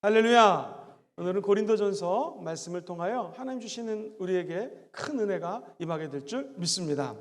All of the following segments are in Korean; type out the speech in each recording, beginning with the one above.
할렐루야. 오늘은 고린도전서 말씀을 통하여 하나님 주시는 우리에게 큰 은혜가 임하게 될 줄 믿습니다.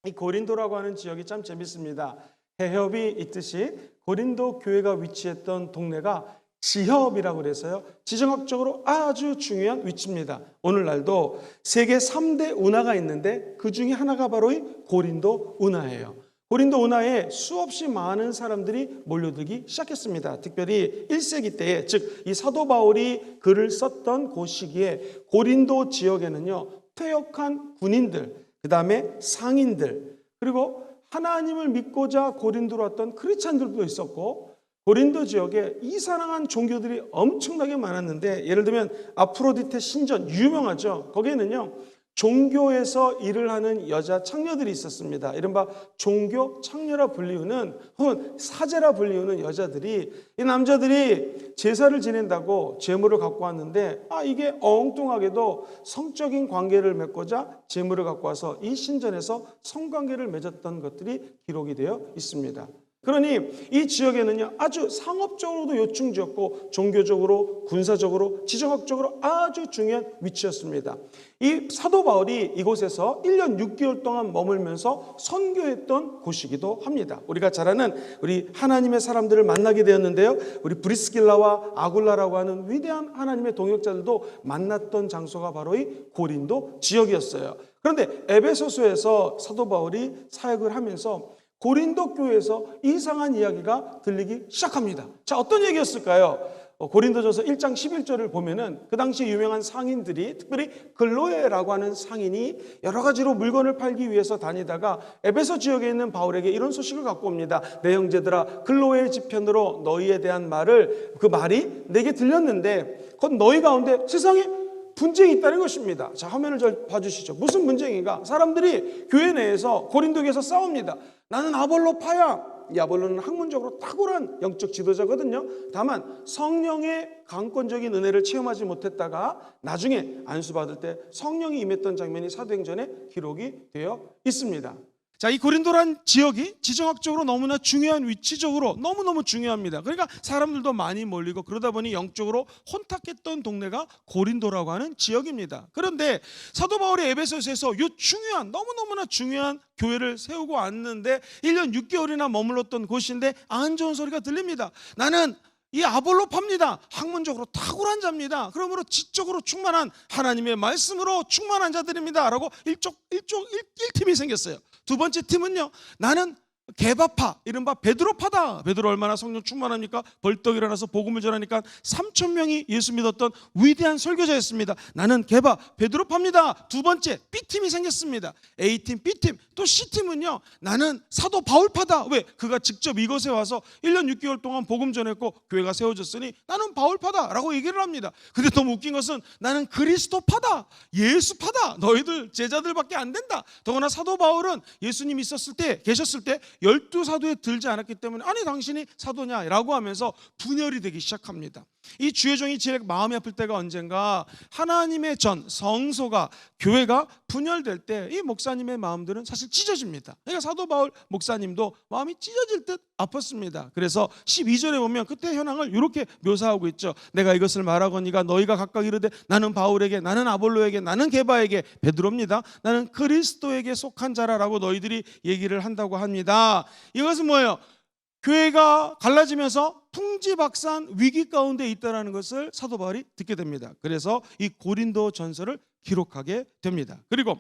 이 고린도라고 하는 지역이 참 재밌습니다. 해협이 있듯이 고린도 교회가 위치했던 동네가 지협이라고 그래서요, 지정학적으로 아주 중요한 위치입니다. 오늘날도 세계 3대 운하가 있는데 그 중에 하나가 바로 이 고린도 운하예요. 고린도 운하에 수없이 많은 사람들이 몰려들기 시작했습니다. 특별히 1세기 때에, 즉 이 사도 바울이 글을 썼던 그 시기에 고린도 지역에는요, 퇴역한 군인들, 그 다음에 상인들, 그리고 하나님을 믿고자 고린도로 왔던 크리스찬들도 있었고, 고린도 지역에 이상한 종교들이 엄청나게 많았는데, 예를 들면 아프로디테 신전 유명하죠. 거기에는요, 종교에서 일을 하는 여자 창녀들이 있었습니다. 이른바 종교 창녀라 불리우는, 혹은 사제라 불리우는 여자들이, 이 남자들이 제사를 지낸다고 제물을 갖고 왔는데, 이게 엉뚱하게도 성적인 관계를 맺고자 제물을 갖고 와서 이 신전에서 성관계를 맺었던 것들이 기록이 되어 있습니다. 그러니 이 지역에는요, 아주 상업적으로도 요충지였고 종교적으로, 군사적으로, 지정학적으로 아주 중요한 위치였습니다. 이 사도 바울이 이곳에서 1년 6개월 동안 머물면서 선교했던 곳이기도 합니다. 우리가 잘 아는 우리 하나님의 사람들을 만나게 되었는데요, 우리 브리스길라와 아굴라라고 하는 위대한 하나님의 동역자들도 만났던 장소가 바로 이 고린도 지역이었어요. 그런데 에베소서에서 사도 바울이 사역을 하면서 고린도 교회에서 이상한 이야기가 들리기 시작합니다. 자, 어떤 얘기였을까요? 고린도전서 1장 11절을 보면은 그 당시 유명한 상인들이, 특별히 글로에라고 하는 상인이 여러 가지로 물건을 팔기 위해서 다니다가 에베소 지역에 있는 바울에게 이런 소식을 갖고 옵니다. 내 형제들아, 글로에의 지편으로 너희에 대한 그 말이 내게 들렸는데 곧 너희 가운데 세상에 분쟁이 있다는 것입니다. 자, 화면을 좀 봐주시죠. 무슨 분쟁인가? 사람들이 교회 내에서 고린도 교회에서 싸웁니다. 나는 아볼로파야. 이 아볼로는 학문적으로 탁월한 영적 지도자거든요. 다만 성령의 강권적인 은혜를 체험하지 못했다가 나중에 안수받을 때 성령이 임했던 장면이 사도행전에 기록이 되어 있습니다. 자, 이 고린도란 지역이 지정학적으로 너무나 중요한, 위치적으로 너무너무 중요합니다. 그러니까 사람들도 많이 몰리고 그러다 보니 영적으로 혼탁했던 동네가 고린도라고 하는 지역입니다. 그런데 사도 바울이 에베소서에서 이 중요한, 너무너무나 중요한 교회를 세우고 왔는데 1년 6개월이나 머물렀던 곳인데 안 좋은 소리가 들립니다. 나는 이 아볼로파입니다. 학문적으로 탁월한 자입니다. 그러므로 지적으로 충만한, 하나님의 말씀으로 충만한 자들입니다 라고 1팀이 생겼어요. 두 번째 팀은요, 나는 게바파, 이른바 베드로파다. 베드로 얼마나 성령 충만합니까? 벌떡 일어나서 복음을 전하니까 3,000명이 예수 믿었던 위대한 설교자였습니다. 나는 베드로파입니다. 두 번째 B팀이 생겼습니다. A팀, B팀, 또 C팀은요, 나는 사도 바울파다. 왜? 그가 직접 이곳에 와서 1년 6개월 동안 복음 전했고 교회가 세워졌으니 나는 바울파다 라고 얘기를 합니다. 근데 너무 웃긴 것은 나는 그리스도파다, 예수파다. 너희들 제자들밖에 안 된다. 더구나 사도 바울은 예수님이 계셨을 때 12사도에 들지 않았기 때문에, 아니 당신이 사도냐라고 하면서 분열이 되기 시작합니다. 이 주의 종이 제일 마음이 아플 때가 언젠가, 하나님의 성소가, 교회가 분열될 때 이 목사님의 마음들은 사실 찢어집니다. 그러니까 사도 바울 목사님도 마음이 찢어질 듯 아팠습니다. 그래서 12절에 보면 그때 현황을 이렇게 묘사하고 있죠. 내가 이것을 말하거니가 너희가 각각 이르되 나는 바울에게, 나는 아볼로에게, 나는 게바에게, 베드로입니다. 나는 그리스도에게 속한 자라라고 너희들이 얘기를 한다고 합니다. 이것은 뭐예요? 교회가 갈라지면서 풍지박산 위기 가운데 있다는 것을 사도 바울이 듣게 됩니다. 그래서 이 고린도 전서를 기록하게 됩니다. 그리고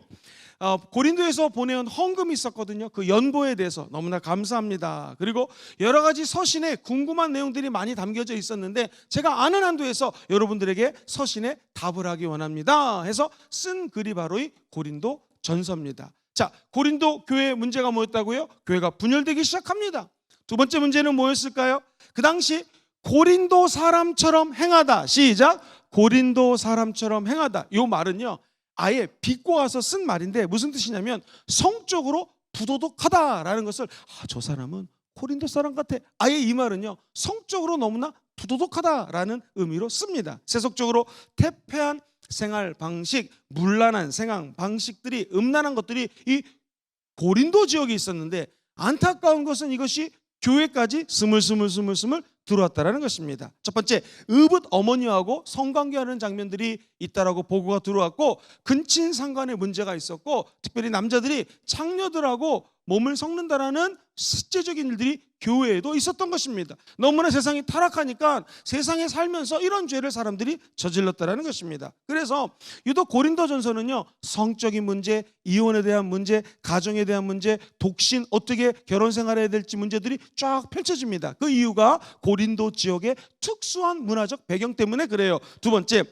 고린도에서 보내온 헌금이 있었거든요. 그 연보에 대해서 너무나 감사합니다. 그리고 여러 가지 서신에 궁금한 내용들이 많이 담겨져 있었는데 제가 아는 한도에서 여러분들에게 서신에 답을 하기 원합니다 해서 쓴 글이 바로 이 고린도 전서입니다. 자, 고린도 교회의 문제가 뭐였다고요? 교회가 분열되기 시작합니다. 두 번째 문제는 뭐였을까요? 그 당시 고린도 사람처럼 행하다. 시작. 고린도 사람처럼 행하다. 이 말은요, 아예 비꼬아서 쓴 말인데 무슨 뜻이냐면 성적으로 부도덕하다라는 것을, 저 사람은 고린도 사람 같아. 아예 이 말은요, 성적으로 너무나 부도덕하다라는 의미로 씁니다. 세속적으로 태폐한 생활 방식, 문란한 생활 방식들이, 음란한 것들이 이 고린도 지역에 있었는데, 안타까운 것은 이것이 교회까지 스물스물 들어왔다라는 것입니다. 첫 번째, 의붓 어머니하고 성관계하는 장면들이 있다라고 보고가 들어왔고, 근친 상간에 문제가 있었고, 특별히 남자들이 창녀들하고 몸을 섞는다라는 실제적인 일들이 교회에도 있었던 것입니다. 너무나 세상이 타락하니까 세상에 살면서 이런 죄를 사람들이 저질렀다라는 것입니다. 그래서 유독 고린도전서는요, 성적인 문제, 이혼에 대한 문제, 가정에 대한 문제, 독신, 어떻게 결혼 생활해야 될지 문제들이 쫙 펼쳐집니다. 그 이유가 고린도 지역의 특수한 문화적 배경 때문에 그래요. 두 번째,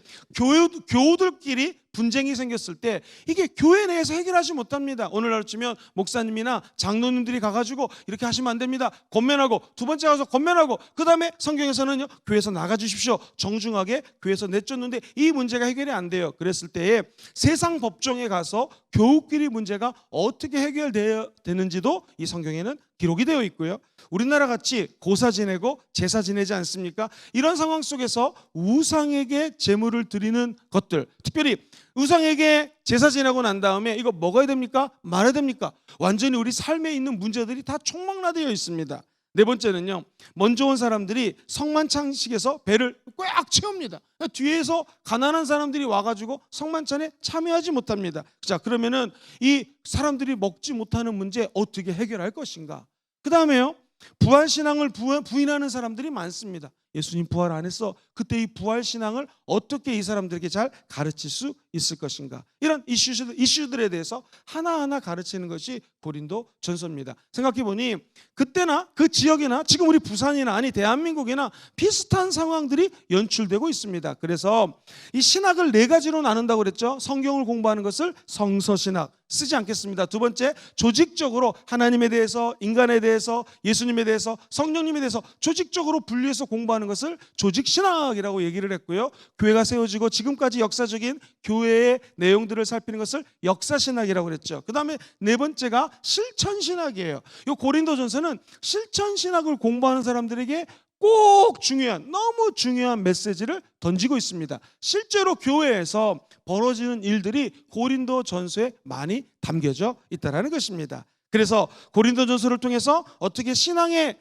교우들끼리 분쟁이 생겼을 때 이게 교회 내에서 해결하지 못합니다. 오늘날 치면 목사님이나 장로님들이 가가지고 이렇게 하시면 안 됩니다. 권면하고, 두 번째 가서 권면하고, 그 다음에 성경에서는요, 교회에서 나가주십시오. 정중하게 교회에서 내쫓는데 이 문제가 해결이 안 돼요. 그랬을 때에 세상 법정에 가서 교우끼리 문제가 어떻게 해결되는지도 이 성경에는 기록이 되어 있고요. 우리나라 같이 고사 지내고 제사 지내지 않습니까? 이런 상황 속에서 우상에게 제물을 드리는 것들, 특별히 우상에게 제사 지내고 난 다음에 이거 먹어야 됩니까? 말아야 됩니까? 완전히 우리 삶에 있는 문제들이 다 총망라되어 있습니다. 네 번째는요, 먼저 온 사람들이 성만찬식에서 배를 꽉 채웁니다. 뒤에서 가난한 사람들이 와가지고 성만찬에 참여하지 못합니다. 자, 그러면은 이 사람들이 먹지 못하는 문제 어떻게 해결할 것인가? 그 다음에요, 부활신앙을 부인하는 사람들이 많습니다. 예수님 부활 안 했어. 그때 이 부활신앙을 어떻게 이 사람들에게 잘 가르칠 수 있을 것인가? 이런 이슈들에 대해서 하나하나 가르치는 것이 고린도 전서입니다. 생각해보니 그때나 그 지역이나 지금 우리 부산이나 아니 대한민국이나 비슷한 상황들이 연출되고 있습니다. 그래서 이 신학을 네 가지로 나눈다고 그랬죠. 성경을 공부하는 것을 성서신학 쓰지 않겠습니다. 두 번째, 조직적으로 하나님에 대해서, 인간에 대해서, 예수님에 대해서, 성령님에 대해서 조직적으로 분리해서 공부하는 것을 조직신학이라고 얘기를 했고요. 교회가 세워지고 지금까지 역사적인 교회의 내용들을 살피는 것을 역사신학이라고 그랬죠. 그 다음에 네 번째가 실천신학이에요. 이 고린도전서는 실천신학을 공부하는 사람들에게 꼭 중요한, 너무 중요한 메시지를 던지고 있습니다. 실제로 교회에서 벌어지는 일들이 고린도전서에 많이 담겨져 있다는 것입니다. 그래서 고린도전서를 통해서 어떻게 신앙을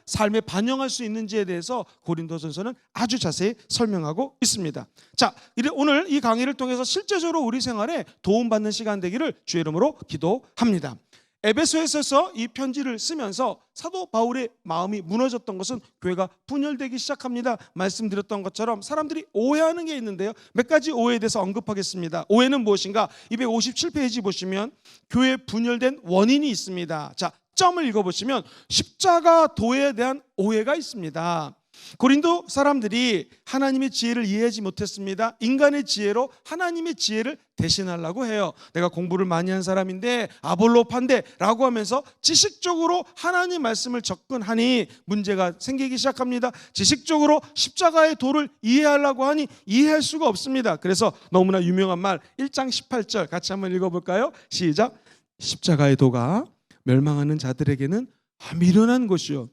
삶에 반영할 수 있는지에 대해서 고린도전서는 아주 자세히 설명하고 있습니다. 자, 오늘 이 강의를 통해서 실제적으로 우리 생활에 도움받는 시간 되기를 주의 이름으로 기도합니다. 에베소에서 이 편지를 쓰면서 사도 바울의 마음이 무너졌던 것은 교회가 분열되기 시작합니다. 말씀드렸던 것처럼 사람들이 오해하는 게 있는데요, 몇 가지 오해에 대해서 언급하겠습니다. 오해는 무엇인가? 257페이지 보시면 교회 분열된 원인이 있습니다. 자, 점을 읽어보시면 십자가 도에 대한 오해가 있습니다. 고린도 사람들이 하나님의 지혜를 이해하지 못했습니다. 인간의 지혜로 하나님의 지혜를 대신하려고 해요. 내가 공부를 많이 한 사람인데 아볼로파인데 라고 하면서 지식적으로 하나님 말씀을 접근하니 문제가 생기기 시작합니다. 지식적으로 십자가의 도를 이해하려고 하니 이해할 수가 없습니다. 그래서 너무나 유명한 말 1장 18절 같이 한번 읽어볼까요? 시작. 십자가의 도가 멸망하는 자들에게는 미련한 것이요,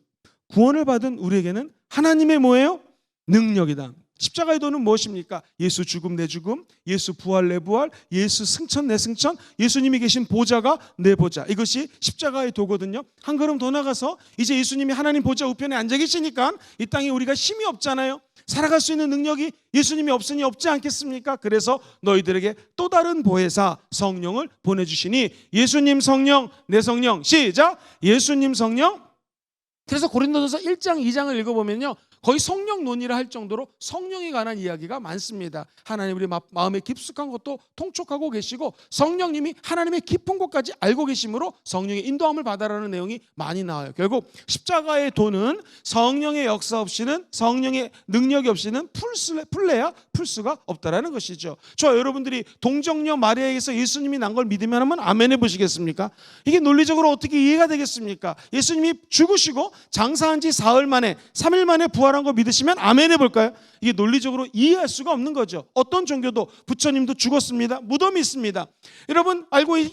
구원을 받은 우리에게는 하나님의 뭐예요? 능력이다. 십자가의 도는 무엇입니까? 예수 죽음 내 죽음, 예수 부활 내 부활, 예수 승천 내 승천, 예수님이 계신 보좌가 내 보좌. 이것이 십자가의 도거든요. 한 걸음 더 나가서 이제 예수님이 하나님 보좌 우편에 앉아 계시니까 이 땅에 우리가 힘이 없잖아요. 살아갈 수 있는 능력이 예수님이 없으니 없지 않겠습니까? 그래서 너희들에게 또 다른 보혜사 성령을 보내주시니 예수님 성령, 내 성령. 시작. 예수님 성령. 그래서 고린도전서 1장 2장을 읽어보면요, 거의 성령 논의를 할 정도로 성령에 관한 이야기가 많습니다. 하나님 우리 마음에 깊숙한 것도 통촉하고 계시고 성령님이 하나님의 깊은 것까지 알고 계심으로 성령의 인도함을 받아라는 내용이 많이 나와요. 결국 십자가의 도는 성령의 역사 없이는, 성령의 능력이 없이는 풀 수가 없다라는 것이죠. 저 여러분들이 동정녀 마리아에게서 예수님이 난 걸 믿으면 한번 아멘 해보시겠습니까? 이게 논리적으로 어떻게 이해가 되겠습니까? 예수님이 죽으시고 장사한 지 사흘 만에, 3일 만에 부활한 거 믿으시면 아멘 해볼까요? 이게 논리적으로 이해할 수가 없는 거죠. 어떤 종교도 부처님도 죽었습니다. 무덤이 있습니다. 여러분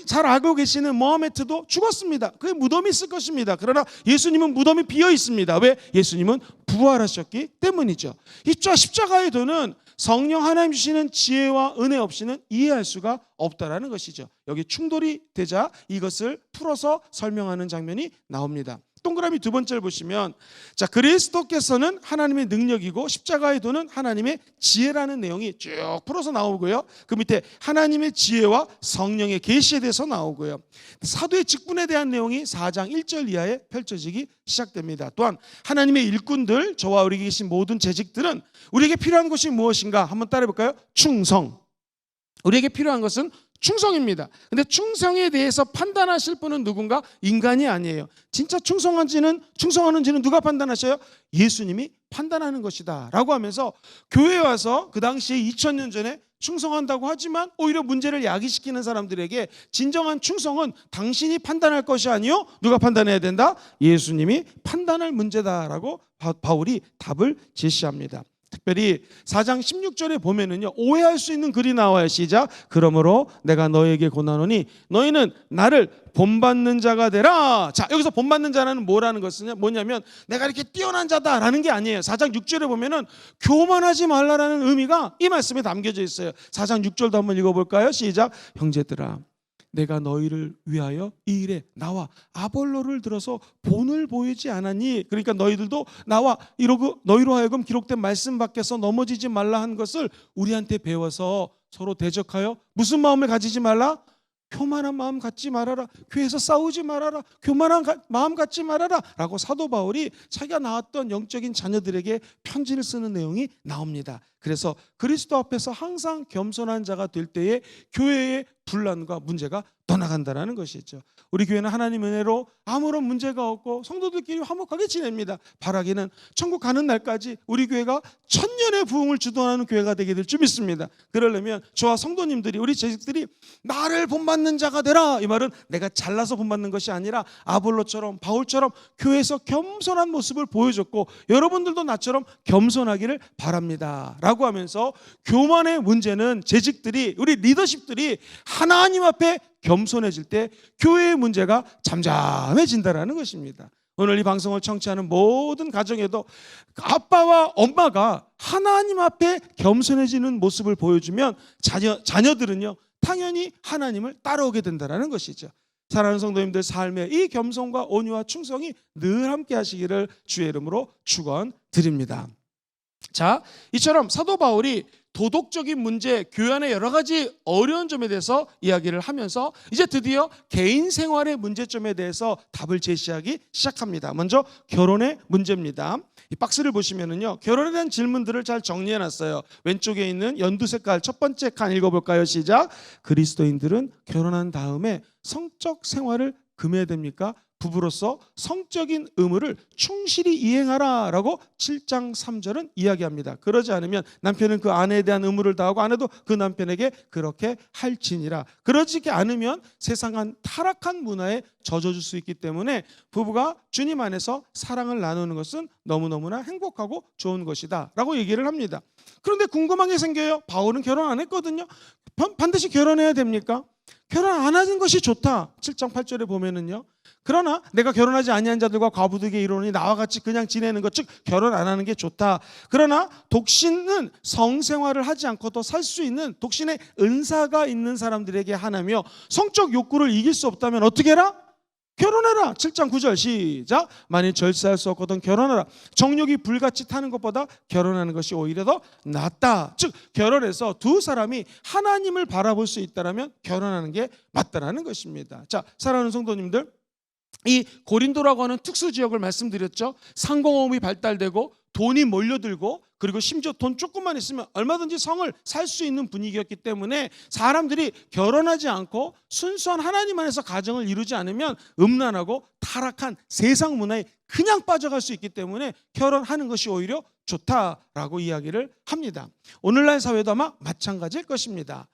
잘 알고 계시는 모하메트도 죽었습니다. 그게 무덤이 있을 것입니다. 그러나 예수님은 무덤이 비어 있습니다. 왜? 예수님은 부활하셨기 때문이죠. 이 십자가의 도는 성령 하나님 주시는 지혜와 은혜 없이는 이해할 수가 없다라는 것이죠. 여기 충돌이 되자 이것을 풀어서 설명하는 장면이 나옵니다. 동그라미 두 번째를 보시면, 자, 그리스도께서는 하나님의 능력이고 십자가의 도는 하나님의 지혜라는 내용이 쭉 풀어서 나오고요. 그 밑에 하나님의 지혜와 성령의 계시에 대해서 나오고요. 사도의 직분에 대한 내용이 4장 1절 이하에 펼쳐지기 시작됩니다. 또한 하나님의 일꾼들, 저와 우리 계신 모든 재직들은 우리에게 필요한 것이 무엇인가 한번 따라해 볼까요? 충성. 우리에게 필요한 것은 충성입니다. 근데 충성에 대해서 판단하실 분은 누군가? 인간이 아니에요. 진짜 충성하는지는 누가 판단하셔요? 예수님이 판단하는 것이다 라고 하면서, 교회에 와서 그 당시에 2000년 전에 충성한다고 하지만 오히려 문제를 야기시키는 사람들에게 진정한 충성은 당신이 판단할 것이 아니요, 누가 판단해야 된다? 예수님이 판단할 문제다라고 바울이 답을 제시합니다. 특별히 4장 16절에 보면은요, 오해할 수 있는 글이 나와요. 시작. 그러므로 내가 너에게 고나노니 너희는 나를 본받는 자가 되라. 자, 여기서 본받는 자는 뭐라는 것은 뭐냐면 내가 이렇게 뛰어난 자다라는 게 아니에요. 4장 6절에 보면은 교만하지 말라라는 의미가 이 말씀에 담겨져 있어요. 4장 6절도 한번 읽어볼까요? 시작. 형제들아, 내가 너희를 위하여 이 일에 나와 아볼로를 들어서 본을 보이지 않았니? 그러니까 너희들도 나와 이러고 너희로 하여금 기록된 말씀 밖에서 넘어지지 말라 한 것을 우리한테 배워서 서로 대적하여 무슨 마음을 가지지 말라? 교만한 마음 갖지 말아라. 교회에서 싸우지 말아라. 교만한 마음 갖지 말아라 라고 사도 바울이 자기가 낳았던 영적인 자녀들에게 편지를 쓰는 내용이 나옵니다. 그래서 그리스도 앞에서 항상 겸손한 자가 될 때에 교회의 분란과 문제가 떠나간다는 것이죠. 우리 교회는 하나님 은혜로 아무런 문제가 없고 성도들끼리 화목하게 지냅니다. 바라기는 천국 가는 날까지 우리 교회가 천년의 부흥을 주도하는 교회가 되게 될 줄 믿습니다. 그러려면 저와 성도님들이, 우리 재직들이 나를 본받는 자가 되라, 이 말은 내가 잘나서 본받는 것이 아니라 아볼로처럼 바울처럼 교회에서 겸손한 모습을 보여줬고 여러분들도 나처럼 겸손하기를 바랍니다 라고 하면서, 교만의 문제는 재직들이, 우리 리더십들이 하나님 앞에 겸손해질 때 교회의 문제가 잠잠해진다라는 것입니다. 오늘 이 방송을 청취하는 모든 가정에도 아빠와 엄마가 하나님 앞에 겸손해지는 모습을 보여주면 자녀들은요 당연히 하나님을 따라오게 된다는 것이죠. 사랑하는 성도님들, 삶에 이 겸손과 온유와 충성이 늘 함께 하시기를 주의 이름으로 축원드립니다. 자, 이처럼 사도 바울이 도덕적인 문제, 교회 안의 여러 가지 어려운 점에 대해서 이야기를 하면서 이제 드디어 개인 생활의 문제점에 대해서 답을 제시하기 시작합니다. 먼저 결혼의 문제입니다. 이 박스를 보시면은요, 결혼에 대한 질문들을 잘 정리해 놨어요. 왼쪽에 있는 연두 색깔 첫 번째 칸 읽어볼까요? 시작. 그리스도인들은 결혼한 다음에 성적 생활을 금해야 됩니까? 부부로서 성적인 의무를 충실히 이행하라 라고 7장 3절은 이야기합니다. 그러지 않으면 남편은 그 아내에 대한 의무를 다하고 아내도 그 남편에게 그렇게 할지니라. 그러지 않으면 세상한 타락한 문화에 젖어줄 수 있기 때문에 부부가 주님 안에서 사랑을 나누는 것은 너무너무나 행복하고 좋은 것이다 라고 얘기를 합니다. 그런데 궁금한 게 생겨요. 바울은 결혼 안 했거든요. 반드시 결혼해야 됩니까? 결혼 안 하는 것이 좋다. 7장 8절에 보면은요, 그러나 내가 결혼하지 아니한 자들과 과부들에게 이르노니 나와 같이 그냥 지내는 것, 즉 결혼 안 하는 게 좋다. 그러나 독신은 성생활을 하지 않고도 살 수 있는 독신의 은사가 있는 사람들에게 하나며, 성적 욕구를 이길 수 없다면 어떻게 해라? 결혼해라. 7장 9절 시작. 만일 절세할 수 없거든 결혼하라. 정욕이 불같이 타는 것보다 결혼하는 것이 오히려 더 낫다. 즉 결혼해서 두 사람이 하나님을 바라볼 수 있다면 결혼하는 게 맞다라는 것입니다. 자, 사랑하는 성도님들, 이 고린도라고 하는 특수 지역을 말씀드렸죠. 상공업이 발달되고 돈이 몰려들고, 그리고 심지어 돈 조금만 있으면 얼마든지 성을 살 수 있는 분위기였기 때문에 사람들이 결혼하지 않고 순수한 하나님 안에서 가정을 이루지 않으면 음란하고 타락한 세상 문화에 그냥 빠져갈 수 있기 때문에 결혼하는 것이 오히려 좋다라고 이야기를 합니다. 오늘날 사회도 아마 마찬가지일 것입니다.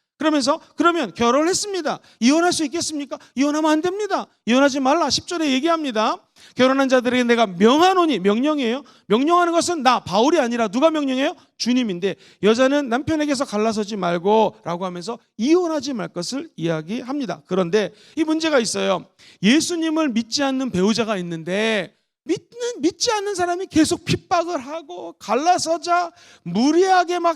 그러면 결혼을 했습니다. 이혼할 수 있겠습니까? 이혼하면 안 됩니다. 이혼하지 말라 10절에 얘기합니다. 결혼한 자들에게 내가 명하노니, 명령이에요. 명령하는 것은 나 바울이 아니라 누가 명령해요? 주님인데, 여자는 남편에게서 갈라서지 말고 라고 하면서 이혼하지 말 것을 이야기합니다. 그런데 이 문제가 있어요. 예수님을 믿지 않는 배우자가 있는데 믿지 않는 사람이 계속 핍박을 하고 갈라서자 무리하게 막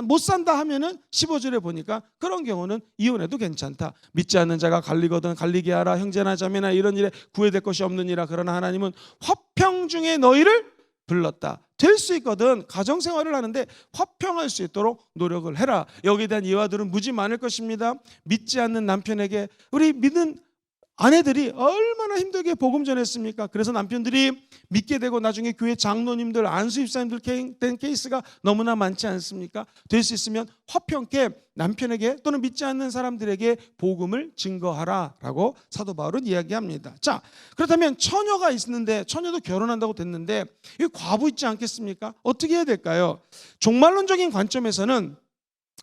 못 산다 하면은 15절에 보니까 그런 경우는 이혼해도 괜찮다. 믿지 않는 자가 갈리거든 갈리게 하라. 형제나 자매나 이런 일에 구애될 것이 없느니라. 그러나 하나님은 화평 중에 너희를 불렀다. 될 수 있거든. 가정생활을 하는데 화평할 수 있도록 노력을 해라. 여기에 대한 예화들은 무지 많을 것입니다. 믿지 않는 남편에게 우리 믿는 아내들이 얼마나 힘들게 복음 전했습니까? 그래서 남편들이 믿게 되고 나중에 교회 장로님들, 안수집사님들 된 케이스가 너무나 많지 않습니까? 될 수 있으면 화평케 남편에게 또는 믿지 않는 사람들에게 복음을 증거하라라고 사도 바울은 이야기합니다. 자, 그렇다면 처녀가 있는데 처녀도 결혼한다고 됐는데 이 과부 있지 않겠습니까? 어떻게 해야 될까요? 종말론적인 관점에서는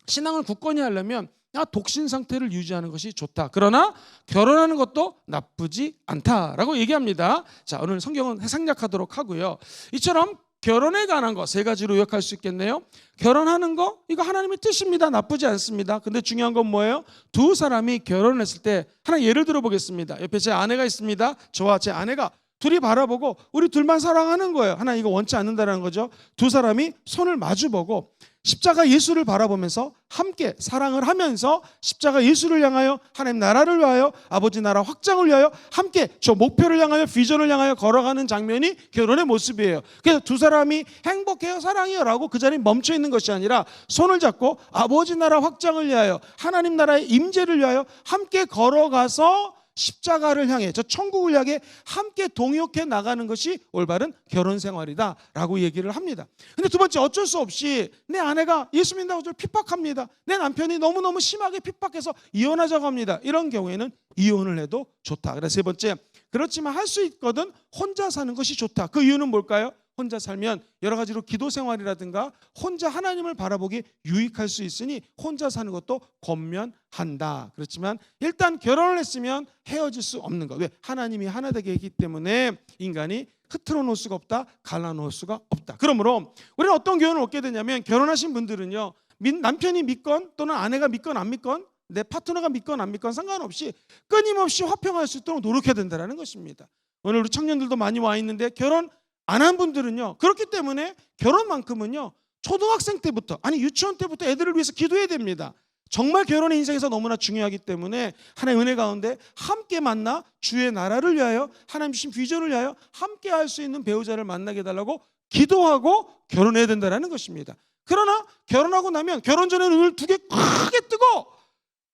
신앙을 굳건히 하려면 독신 상태를 유지하는 것이 좋다. 그러나 결혼하는 것도 나쁘지 않다라고 얘기합니다. 자, 오늘 성경은 생략하도록 하고요. 이처럼 결혼에 관한 거 세 가지로 요약할 수 있겠네요. 결혼하는 거 이거 하나님의 뜻입니다. 나쁘지 않습니다. 근데 중요한 건 뭐예요? 두 사람이 결혼했을 때 하나 예를 들어 보겠습니다. 옆에 제 아내가 있습니다. 저와 제 아내가 둘이 바라보고 우리 둘만 사랑하는 거예요. 하나 이거 원치 않는다는 거죠. 두 사람이 손을 마주보고 십자가 예수를 바라보면서 함께 사랑을 하면서 십자가 예수를 향하여 하나님 나라를 위하여 아버지 나라 확장을 위하여 함께 저 목표를 향하여 비전을 향하여 걸어가는 장면이 결혼의 모습이에요. 그래서 두 사람이 행복해요 사랑해요 라고 그 자리에 멈춰 있는 것이 아니라 손을 잡고 아버지 나라 확장을 위하여 하나님 나라의 임재를 위하여 함께 걸어가서 십자가를 향해 저 천국을 향해 함께 동역해 나가는 것이 올바른 결혼 생활이다라고 얘기를 합니다. 근데 두 번째 어쩔 수 없이 내 아내가 예수 믿는다고 저를 핍박합니다. 내 남편이 너무너무 심하게 핍박해서 이혼하자고 합니다. 이런 경우에는 이혼을 해도 좋다. 그래서 세 번째 그렇지만 할 수 있거든 혼자 사는 것이 좋다. 그 이유는 뭘까요? 혼자 살면 여러 가지로 기도 생활이라든가 혼자 하나님을 바라보기 유익할 수 있으니 혼자 사는 것도 권면한다. 그렇지만 일단 결혼을 했으면 헤어질 수 없는 것. 왜? 하나님이 하나 되게 했기 때문에 인간이 흐트러 놓을 수가 없다. 갈라놓을 수가 없다. 그러므로 우리는 어떤 교훈을 얻게 되냐면 결혼하신 분들은요. 남편이 믿건 또는 아내가 믿건 안 믿건 내 파트너가 믿건 안 믿건 상관없이 끊임없이 화평할 수 있도록 노력해야 된다는 것입니다. 오늘 우리 청년들도 많이 와 있는데 결혼 안 한 분들은요. 그렇기 때문에 결혼만큼은요. 초등학생 때부터 아니 유치원 때부터 애들을 위해서 기도해야 됩니다. 정말 결혼의 인생에서 너무나 중요하기 때문에 하나님의 은혜 가운데 함께 만나 주의 나라를 위하여 하나님 주신 비전을 위하여 함께 할 수 있는 배우자를 만나게 해달라고 기도하고 결혼해야 된다는 것입니다. 그러나 결혼하고 나면 결혼 전에는 눈을 두 개 크게 뜨고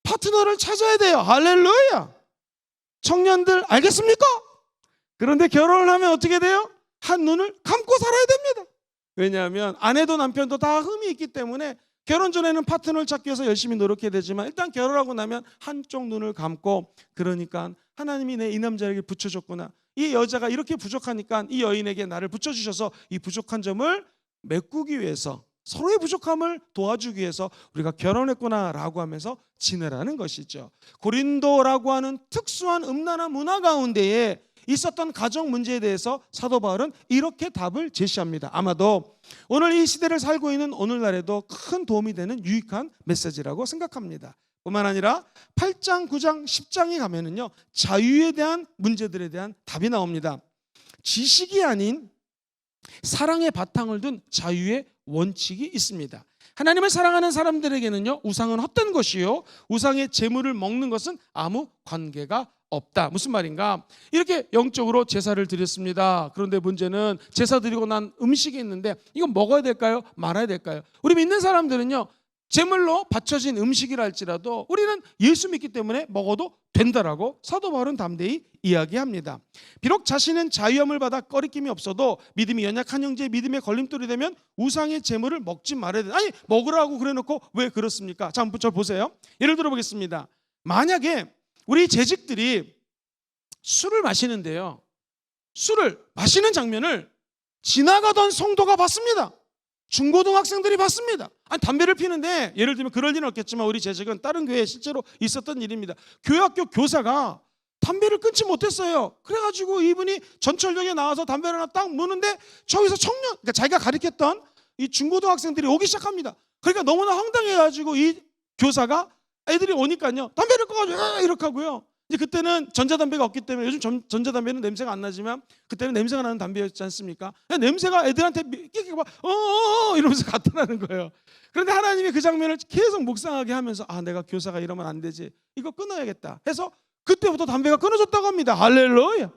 파트너를 찾아야 돼요. 할렐루야. 청년들 알겠습니까? 그런데 결혼을 하면 어떻게 돼요? 한 눈을 감고 살아야 됩니다. 왜냐하면 아내도 남편도 다 흠이 있기 때문에 결혼 전에는 파트너를 찾기 위해서 열심히 노력해야 되지만 일단 결혼하고 나면 한쪽 눈을 감고 그러니까 하나님이 내 이 남자에게 붙여줬구나. 이 여자가 이렇게 부족하니까 이 여인에게 나를 붙여주셔서 이 부족한 점을 메꾸기 위해서 서로의 부족함을 도와주기 위해서 우리가 결혼했구나라고 하면서 지내라는 것이죠. 고린도라고 하는 특수한 음란한 문화 가운데에 있었던 가정 문제에 대해서 사도 바울은 이렇게 답을 제시합니다. 아마도 오늘 이 시대를 살고 있는 오늘날에도 큰 도움이 되는 유익한 메시지라고 생각합니다. 뿐만 아니라 8장, 9장, 10장에 가면은요 자유에 대한 문제들에 대한 답이 나옵니다. 지식이 아닌 사랑의 바탕을 둔 자유의 원칙이 있습니다. 하나님을 사랑하는 사람들에게는요 우상은 헛된 것이요 우상의 재물을 먹는 것은 아무 관계가 없다. 무슨 말인가? 이렇게 영적으로 제사를 드렸습니다. 그런데 문제는 제사 드리고 난 음식이 있는데 이건 먹어야 될까요? 말아야 될까요? 우리 믿는 사람들은요 제물로 바쳐진 음식이라 할지라도 우리는 예수 믿기 때문에 먹어도 된다라고 사도 바울은 담대히 이야기합니다. 비록 자신은 자유함을 받아 꺼리낌이 없어도 믿음이 연약한 형제의 믿음에 걸림돌이 되면 우상의 제물을 먹지 말아야 된다. 아니 먹으라고 그래놓고 왜 그렇습니까? 자 한번 저 보세요. 예를 들어 보겠습니다. 만약에 우리 재직들이 술을 마시는데요. 술을 마시는 장면을 지나가던 성도가 봤습니다. 중고등학생들이 봤습니다. 아니 담배를 피는데 예를 들면 그럴 리는 없겠지만 우리 재직은 다른 교회에 실제로 있었던 일입니다. 교회학교 교사가 담배를 끊지 못했어요. 그래가지고 이분이 전철역에 나와서 담배를 하나 딱 무는데 저기서 청년, 그러니까 자기가 가르쳤던 이 중고등학생들이 오기 시작합니다. 그러니까 너무나 황당해가지고 이 교사가 애들이 오니까요 담배를 꺼가지고 이렇게 하고요 이제 그때는 전자담배가 없기 때문에 요즘 전자담배는 냄새가 안 나지만 그때는 냄새가 나는 담배였지 않습니까? 냄새가 애들한테 끼끼 막 이러면서 나타나는 거예요. 그런데 하나님이 그 장면을 계속 묵상하게 하면서 내가 교사가 이러면 안 되지. 이거 끊어야겠다 해서 그때부터 담배가 끊어졌다고 합니다. 할렐루야.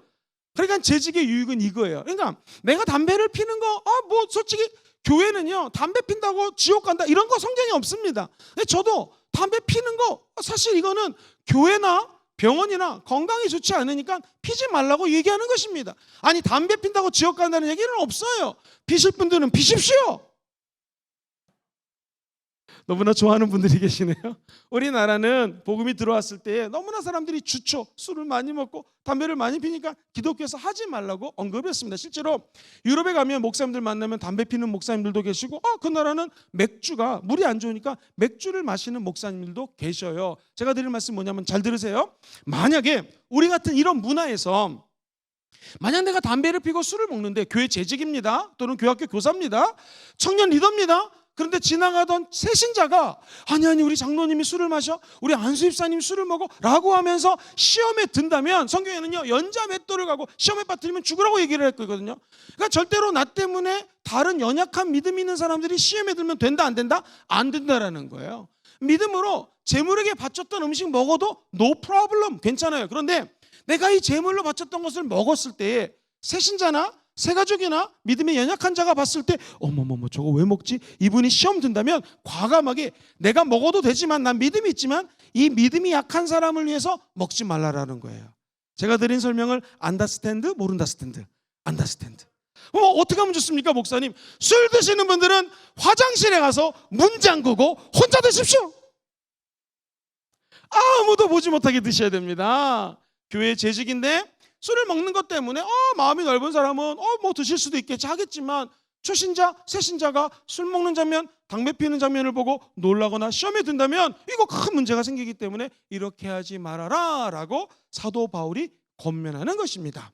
그러니까 재직의 유익은 이거예요. 그러니까 내가 담배를 피는 거 뭐 솔직히 교회는요 담배 핀다고 지옥 간다 이런 거 성경에 없습니다. 근데 저도 담배 피는 거 사실 이거는 교회나 병원이나 건강이 좋지 않으니까 피지 말라고 얘기하는 것입니다. 아니 담배 핀다고 지옥 간다는 얘기는 없어요. 피실 분들은 피십시오. 너무나 좋아하는 분들이 계시네요. 우리나라는 복음이 들어왔을 때 너무나 사람들이 주초, 술을 많이 먹고 담배를 많이 피니까 기독교에서 하지 말라고 언급했습니다. 실제로 유럽에 가면 목사님들 만나면 담배 피는 목사님들도 계시고 그 나라는 맥주가 물이 안 좋으니까 맥주를 마시는 목사님들도 계셔요. 제가 드릴 말씀 뭐냐면 잘 들으세요. 만약에 우리 같은 이런 문화에서 만약 내가 담배를 피고 술을 먹는데 교회 재직입니다. 또는 교학교 교사입니다. 청년 리더입니다. 그런데 지나가던 새신자가 아니 우리 장로님이 술을 마셔, 우리 안수입사님 술을 먹어 라고 하면서 시험에 든다면 성경에는요 연자맷돌을 가고 시험에 빠뜨리면 죽으라고 얘기를 했거든요. 그러니까 절대로 나 때문에 다른 연약한 믿음 있는 사람들이 시험에 들면 된다 안 된다? 안 된다라는 거예요. 믿음으로 제물에게 바쳤던 음식 먹어도 no problem 괜찮아요. 그런데 내가 이 제물로 바쳤던 것을 먹었을 때에 새신자나 새가족이나 믿음의 연약한 자가 봤을 때 어머머머 저거 왜 먹지? 이분이 시험 든다면 과감하게 내가 먹어도 되지만 난 믿음이 있지만 이 믿음이 약한 사람을 위해서 먹지 말라라는 거예요. 제가 드린 설명을 안다스탠드 모른다스탠드 안다스탠드. 어떻게 하면 좋습니까 목사님? 술 드시는 분들은 화장실에 가서 문 잠그고 혼자 드십시오. 아무도 보지 못하게 드셔야 됩니다. 교회 재직인데 술을 먹는 것 때문에 마음이 넓은 사람은 뭐 드실 수도 있겠지 하겠지만 초신자, 새신자가 술 먹는 장면, 담배 피우는 장면을 보고 놀라거나 시험에 든다면 이거 큰 문제가 생기기 때문에 이렇게 하지 말아라 라고 사도 바울이 권면하는 것입니다.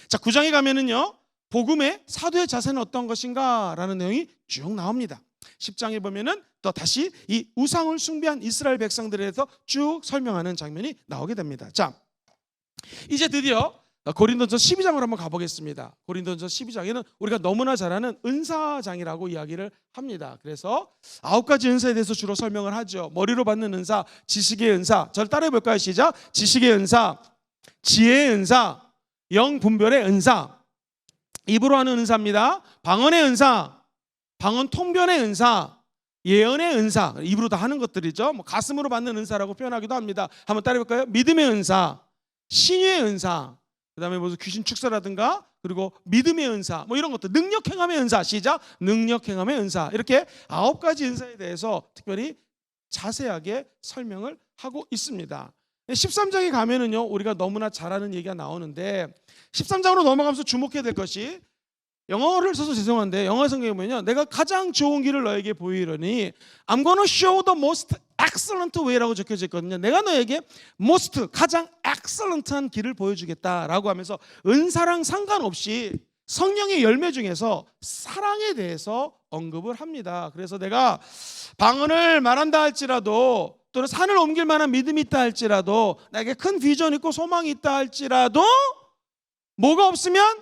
자, 9장에 가면은요 복음의 사도의 자세는 어떤 것인가 라는 내용이 쭉 나옵니다. 10장에 보면은 또 다시 이 우상을 숭배한 이스라엘 백성들에 대해서 쭉 설명하는 장면이 나오게 됩니다. 자, 이제 드디어 고린도전서 12장으로 한번 가보겠습니다. 고린도전서 12장에는 우리가 너무나 잘 아는 은사장이라고 이야기를 합니다. 그래서 9가지 은사에 대해서 주로 설명을 하죠. 머리로 받는 은사, 지식의 은사. 저를 따라해 볼까요? 시작. 지식의 은사, 지혜의 은사, 영분별의 은사, 입으로 하는 은사입니다. 방언의 은사, 방언 통변의 은사, 예언의 은사. 입으로 다 하는 것들이죠. 가슴으로 받는 은사라고 표현하기도 합니다. 한번 따라해 볼까요? 믿음의 은사, 신유의 은사, 그 다음에 무슨 귀신 축사라든가 그리고 믿음의 은사 뭐 이런 것들, 능력 행함의 은사. 시작. 능력 행함의 은사. 이렇게 9가지 은사에 대해서 특별히 자세하게 설명을 하고 있습니다. 13장에 가면은요 우리가 너무나 잘 아는 얘기가 나오는데 13장으로 넘어가면서 주목해야 될 것이, 영어를 써서 죄송한데 영어 성경에 보면요 내가 가장 좋은 길을 너에게 보이려니 I'm gonna show the most excellent way라고 적혀져 있거든요. 내가 너에게 most 가장 excellent한 길을 보여주겠다라고 하면서 은사랑 상관없이 성령의 열매 중에서 사랑에 대해서 언급을 합니다. 그래서 내가 방언을 말한다 할지라도 또는 산을 옮길 만한 믿음이 있다 할지라도 나에게 큰 비전이 있고 소망이 있다 할지라도 뭐가 없으면,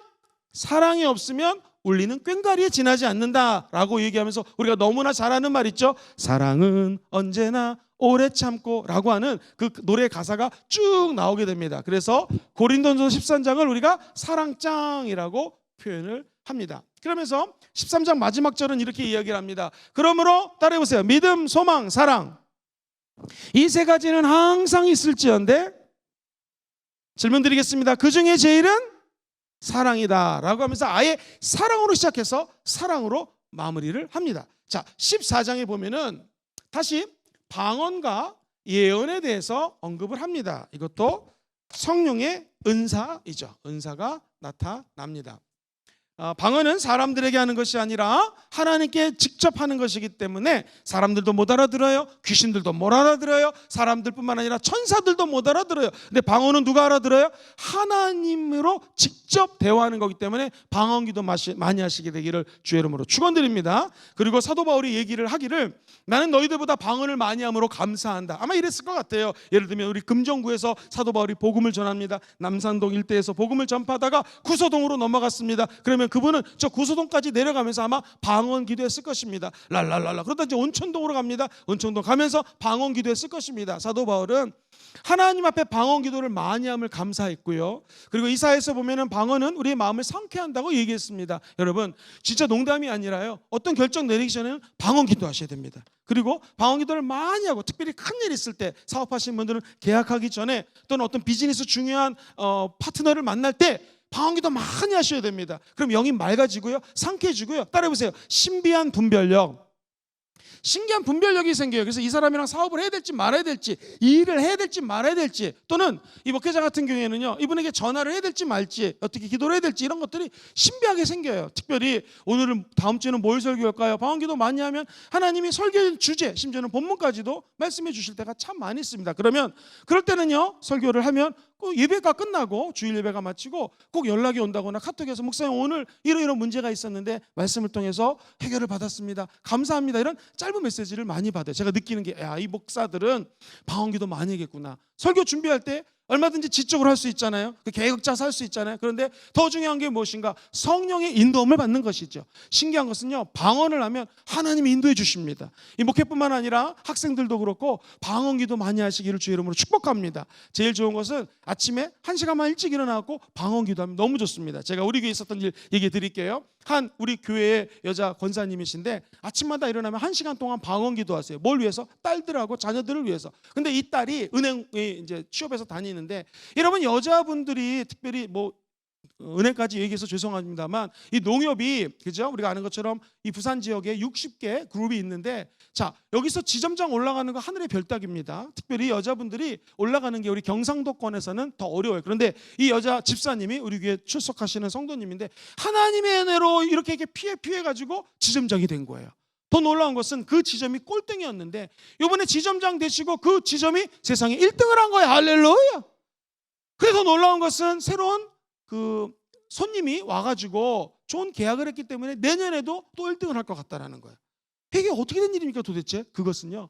사랑이 없으면 울리는 꽹과리에 지나지 않는다라고 얘기하면서 우리가 너무나 잘 아는 말 있죠. 사랑은 언제나 오래 참고 라고 하는 그 노래 가사가 쭉 나오게 됩니다. 그래서 고린도전서 13장을 우리가 사랑장이라고 표현을 합니다. 그러면서 13장 마지막 절은 이렇게 이야기를 합니다. 그러므로 따라해보세요. 믿음, 소망, 사랑, 이 세 가지는 항상 있을지언데 질문 드리겠습니다. 그 중에 제일은 사랑이다 라고 하면서 아예 사랑으로 시작해서 사랑으로 마무리를 합니다. 자, 14장에 보면은 다시 방언과 예언에 대해서 언급을 합니다. 이것도 성령의 은사이죠. 은사가 나타납니다. 방언은 사람들에게 하는 것이 아니라 하나님께 직접 하는 것이기 때문에 사람들도 못 알아들어요. 귀신들도 못 알아들어요. 사람들뿐만 아니라 천사들도 못 알아들어요. 근데 방언은 누가 알아들어요? 하나님으로 직접 대화하는 거기 때문에 방언기도 많이 하시게 되기를 주의 이름으로 축원드립니다. 그리고 사도 바울이 얘기를 하기를 나는 너희들보다 방언을 많이 함으로 감사한다. 아마 이랬을 것 같아요. 예를 들면 우리 금정구에서 사도 바울이 복음을 전합니다. 남산동 일대에서 복음을 전파하다가 구소동으로 넘어갔습니다. 그러면 그분은 저 구소동까지 내려가면서 아마 방언 기도했을 것입니다. 랄랄랄라. 그러다 이제 온천동으로 갑니다. 온천동 가면서 방언 기도했을 것입니다. 사도 바울은 하나님 앞에 방언 기도를 많이 함을 감사했고요. 그리고 이사야에서 보면은 방언은 우리의 마음을 상쾌한다고 얘기했습니다. 여러분 진짜 농담이 아니라요. 어떤 결정 내리기 전에는 방언 기도하셔야 됩니다. 그리고 방언 기도를 많이 하고 특별히 큰일 있을 때 사업하시는 분들은 계약하기 전에 또는 어떤 비즈니스 중요한 파트너를 만날 때 방언기도 많이 하셔야 됩니다. 그럼 영이 맑아지고요, 상쾌해지고요. 따라해보세요. 신비한 분별력. 신기한 분별력이 생겨요. 그래서 이 사람이랑 사업을 해야 될지 말아야 될지, 이 일을 해야 될지 말아야 될지, 또는 이 목회자 같은 경우에는요, 이분에게 전화를 해야 될지 말지, 어떻게 기도를 해야 될지 이런 것들이 신비하게 생겨요. 특별히 오늘은 다음 주에는 뭘 설교할까요? 방언기도 많이 하면 하나님이 설교의 주제, 심지어는 본문까지도 말씀해 주실 때가 참 많이 있습니다. 그러면 그럴 때는요, 설교를 하면 꼭 예배가 끝나고 주일 예배가 마치고 꼭 연락이 온다거나 카톡에서 목사님 오늘 이런 문제가 있었는데 말씀을 통해서 해결을 받았습니다. 감사합니다. 이런 짧은 메시지를 많이 받아요. 제가 느끼는 게 이 목사들은 방언기도 많이 하겠구나. 설교 준비할 때 얼마든지 지적으로 할 수 있잖아요. 계획 짜서 할 수 있잖아요. 그런데 더 중요한 게 무엇인가? 성령의 인도함을 받는 것이죠. 신기한 것은요, 방언을 하면 하나님이 인도해 주십니다. 이 목회뿐만 아니라 학생들도 그렇고 방언기도 많이 하시기를 주의 이름으로 축복합니다. 제일 좋은 것은 아침에 1시간만 일찍 일어나고 방언기도 하면 너무 좋습니다. 제가 우리 교회에 있었던 일 얘기 드릴게요. 한 우리 교회의 여자 권사님이신데 아침마다 일어나면 1시간 동안 방언기도 하세요. 뭘 위해서? 딸들하고 자녀들을 위해서. 근데 이 딸이 은행에 이제 취업해서 다니는데, 여러분 여자분들이 특별히 은행까지 얘기해서 죄송합니다만 이 농협이, 그죠? 우리가 아는 것처럼 이 부산 지역에 60개 그룹이 있는데, 자 여기서 지점장 올라가는 거 하늘의 별따기입니다. 특별히 여자분들이 올라가는 게 우리 경상도권에서는 더 어려워요. 그런데 이 여자 집사님이 우리 교회 출석하시는 성도님인데 하나님의 은혜로 이렇게 피해 가지고 지점장이 된 거예요. 더 놀라운 것은 그 지점이 꼴등이었는데 이번에 지점장 되시고 그 지점이 세상에 1등을 한 거예요. 할렐루야. 그래서 놀라운 것은 새로운 그 손님이 와가지고 좋은 계약을 했기 때문에 내년에도 또 1등을 할 것 같다라는 거예요. 이게 어떻게 된 일입니까 도대체? 그것은요,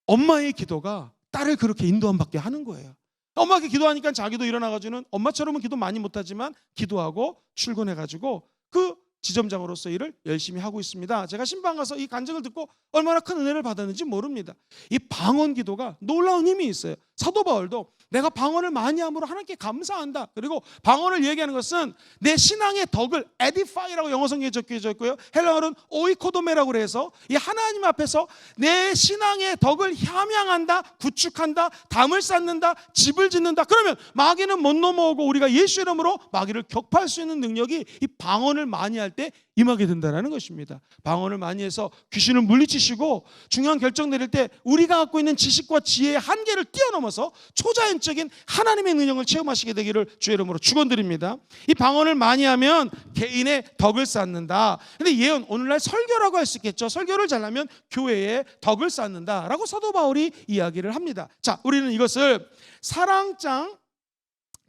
엄마의 기도가 딸을 그렇게 인도함 받게 하는 거예요. 엄마가 기도하니까 자기도 일어나가지고는 엄마처럼은 기도 많이 못하지만 기도하고 출근해가지고 그 지점장으로서 일을 열심히 하고 있습니다. 제가 신방 가서 이 간증을 듣고 얼마나 큰 은혜를 받았는지 모릅니다. 이 방언 기도가 놀라운 힘이 있어요. 사도 바울도 내가 방언을 많이 함으로 하나님께 감사한다. 그리고 방언을 얘기하는 것은 내 신앙의 덕을 에디파이라고 영어 성경에 적혀져 있고요. 헬라어는 오이코도메라고 해서 이 하나님 앞에서 내 신앙의 덕을 함양한다, 구축한다, 담을 쌓는다, 집을 짓는다. 그러면 마귀는 못 넘어오고 우리가 예수 이름으로 마귀를 격파할 수 있는 능력이 이 방언을 많이 할 때 임하게 된다는 것입니다. 방언을 많이 해서 귀신을 물리치시고 중요한 결정 내릴 때 우리가 갖고 있는 지식과 지혜의 한계를 뛰어넘어서 초자연적인 하나님의 능력을 체험하시게 되기를 주의 이름으로 축원드립니다. 이 방언을 많이 하면 개인의 덕을 쌓는다. 근데 예언, 오늘날 설교라고 할 수 있겠죠. 설교를 잘하면 교회의 덕을 쌓는다라고 사도 바울이 이야기를 합니다. 자, 우리는 이것을 사랑장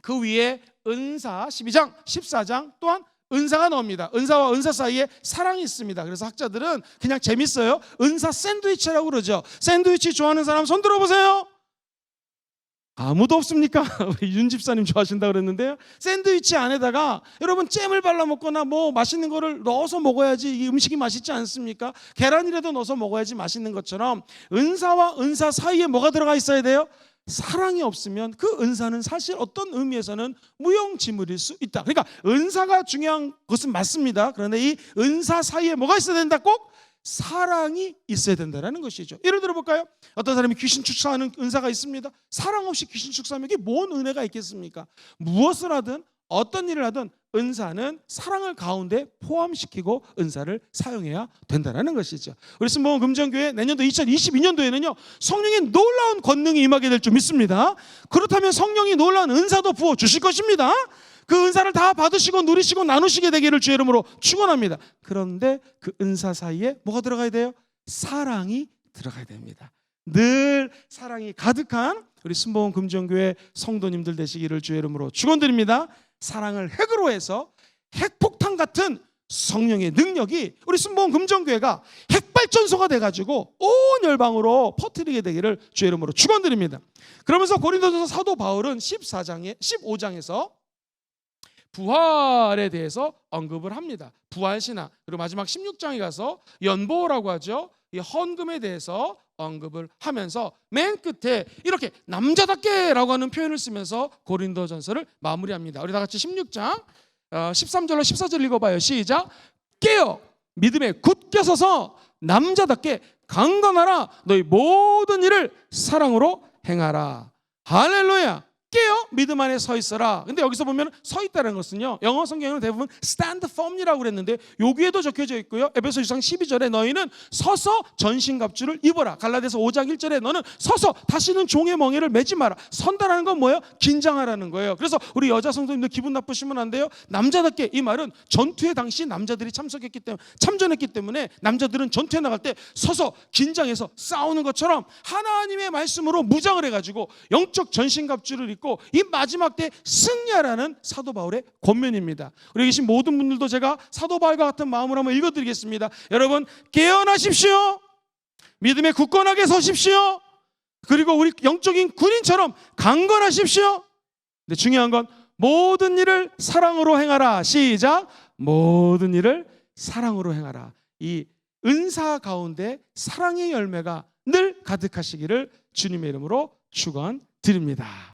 그 위에 은사 12장, 14장 또한 은사가 나옵니다. 은사와 은사 사이에 사랑이 있습니다. 그래서 학자들은 그냥 재밌어요. 은사 샌드위치라고 그러죠. 샌드위치 좋아하는 사람 손 들어보세요. 아무도 없습니까? 우리 윤 집사님 좋아하신다 그랬는데요. 샌드위치 안에다가 여러분 잼을 발라 먹거나 맛있는 거를 넣어서 먹어야지 이 음식이 맛있지 않습니까? 계란이라도 넣어서 먹어야지 맛있는 것처럼 은사와 은사 사이에 뭐가 들어가 있어야 돼요? 사랑이 없으면 그 은사는 사실 어떤 의미에서는 무용지물일 수 있다. 그러니까 은사가 중요한 것은 맞습니다. 그런데 이 은사 사이에 뭐가 있어야 된다? 꼭 사랑이 있어야 된다는 것이죠. 예를 들어볼까요? 어떤 사람이 귀신 축사하는 은사가 있습니다. 사랑 없이 귀신 축사하면 이게 뭔 은혜가 있겠습니까? 무엇을 하든 어떤 일을 하든 은사는 사랑을 가운데 포함시키고 은사를 사용해야 된다는 것이죠. 우리 순복음 금정교회 내년도 2022년도에는요 성령의 놀라운 권능이 임하게 될 줄 믿습니다. 그렇다면 성령이 놀라운 은사도 부어주실 것입니다. 그 은사를 다 받으시고 누리시고 나누시게 되기를 주의 이름으로 축원합니다. 그런데 그 은사 사이에 뭐가 들어가야 돼요? 사랑이 들어가야 됩니다. 늘 사랑이 가득한 우리 순복음 금정교회 성도님들 되시기를 주의 이름으로 축원드립니다. 사랑을 핵으로 해서 핵폭탄 같은 성령의 능력이 우리 순복음 금정교회가 핵발전소가 돼가지고 온 열방으로 퍼뜨리게 되기를 주의 이름으로 축원드립니다. 그러면서 고린도전서 사도 바울은 15장에서 부활에 대해서 언급을 합니다. 부활신앙. 그리고 마지막 16장에 가서 연보라고 하죠. 이 헌금에 대해서 언급을 하면서 맨 끝에 이렇게 남자답게라고 하는 표현을 쓰면서 고린도전서를 마무리합니다. 우리 다 같이 16장 13절로 14절 읽어봐요. 시작. 깨어 믿음에 굳게 서서 남자답게 강건하라. 너희 모든 일을 사랑으로 행하라. 할렐루야. 깨어 믿음 안에 서 있어라. 근데 여기서 보면 서 있다는 것은요, 영어 성경에는 대부분 stand firm이라고 그랬는데 여기에도 적혀져 있고요. 에베소 6장 12절에 너희는 서서 전신갑주를 입어라. 갈라디아서 5장 1절에 너는 서서 다시는 종의 멍에를 매지 마라. 선다라는 건 뭐예요? 긴장하라는 거예요. 그래서 우리 여자 성도님들 기분 나쁘시면 안 돼요. 남자답게, 이 말은 전투에 당시 남자들이 참전했기 때문에 남자들은 전투에 나갈 때 서서 긴장해서 싸우는 것처럼 하나님의 말씀으로 무장을 해가지고 영적 전신갑주를 입고 이 마지막 때 승리하라는 사도 바울의 권면입니다. 우리 계신 모든 분들도 제가 사도 바울과 같은 마음으로 한번 읽어드리겠습니다. 여러분, 깨어나십시오. 믿음에 굳건하게 서십시오. 그리고 우리 영적인 군인처럼 강건하십시오. 근데 중요한 건 모든 일을 사랑으로 행하라. 시작. 모든 일을 사랑으로 행하라. 이 은사 가운데 사랑의 열매가 늘 가득하시기를 주님의 이름으로 축원드립니다.